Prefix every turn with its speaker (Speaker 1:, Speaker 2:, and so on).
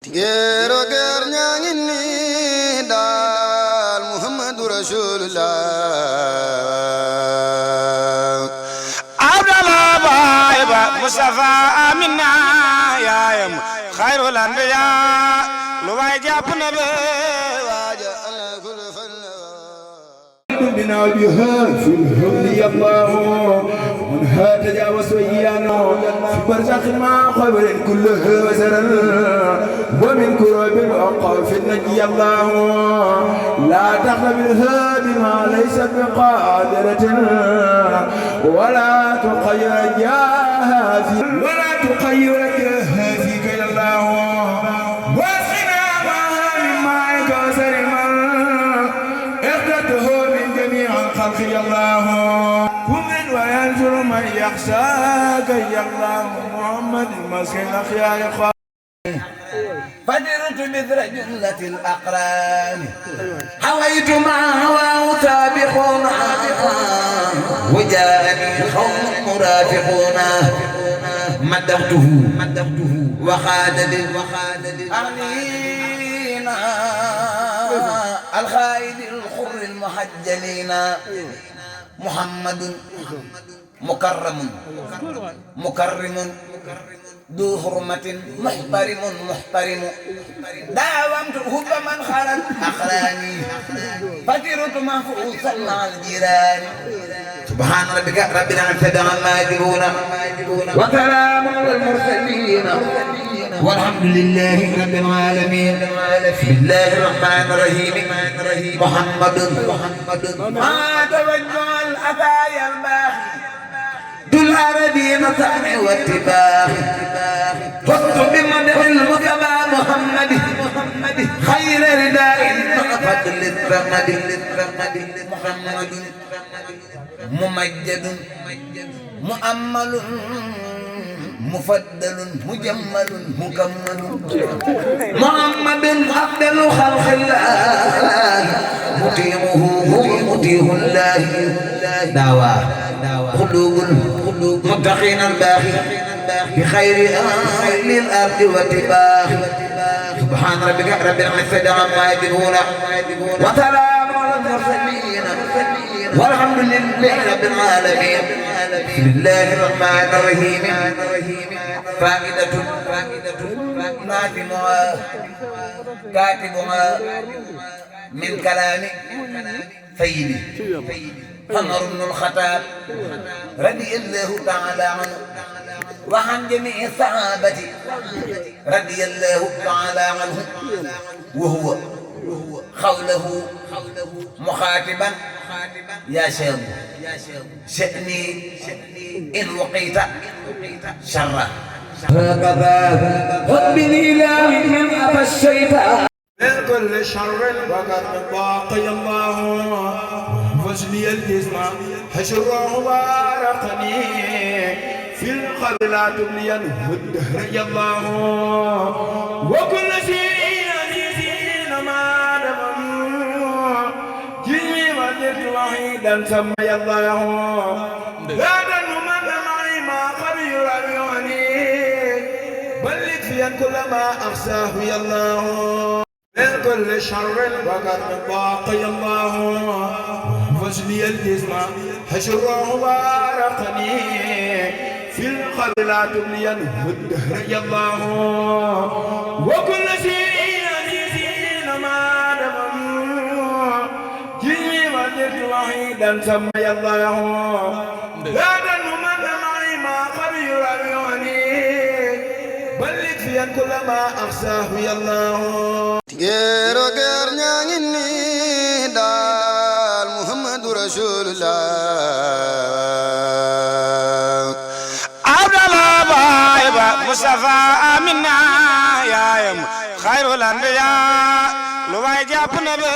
Speaker 1: Gero ger nyangini dal Muhammadu Rasulullah Abdallah Baiba Mustafa Amina Yayam Khairul Anbiya Luwai Japna be Waja Allah kul fanna
Speaker 2: بنا بها في الحب الله منها تجاوز ويانا في برزخ ما قبل كله وزرا ومن كرب العقاب في النجي الله لا تقبلها بما ليس بقادرة ولا تقير جاها فيك إلى الله واسقنا معها من ماء كوثر خلقي الله كمن وينزل من يخشاك يا الله محمد مسكين أخيار
Speaker 3: فجرت مثل جملة الأقران حويت ما هواه سابقون وجاءني قوم مرافقون مدحته وخادد أغنينا الخائد الخر المحجلين محمد مكرم ذو حرمة محترم داومته فمن خرج أخراني فجرت محفوظا مع الجيران سبحان ربك رب العزة عما يصفون وسلام على المرسلين والحمد لله رب العالمين بسم الله الرحمن الرحيم محمد ما توجه الأتايا الباخي ذو الأرضين طعن واتباع فقط بمدح المصطفى محمد خير رداء مع فضل الصمد محمد ممجد مؤمل مفضل مجمل مكمل محمد أفضل خلق الله مطيعه الله دعوة قلوب متقين الباخي بخير أهل الأرض واتباع سبحان ربك رب العزة عما يصفون وسلام على المرسلين والحمد لله رب العالمين بسم الله الرحمن الرحيم فائدة نافمها كاتبها من كلام سيدي عمر بن الخطاب رضي الله تعالى عنه وعن جميع الصحابة رضي الله تعالى عنه وهو قوله مخاطبا يا شيخ شأني إن وقيت شرا هكذا بالإله من أبى الشيطان
Speaker 2: من كل شر وقد باقي الله وزلي الجسم حشره بارقني في القلب لا تبلي الدهر يا الله وكل شيء عزيزين ما دمم جيني ودرت وحيدا سمي الله لا تنمن معي ما خبير أبيوني بلغ فيا كل ما أخساه يا الله من كل شر وقد باقي الله وزلي الجسم حشره بارقني في القلب لا تبلي الدهر يا الله وكل شيء عزيزين ما دمم جيني ودرت وحيدا سمي الله لا تنمن معي ما خبير أبيوني بلغ فيا كل ما أخساه يا الله
Speaker 1: Gero ger nyangini dal Muhammadu Rasulullah Abdallah Baiba Mustafa Amina Yayam Khairul Anbiya Luwai Japna be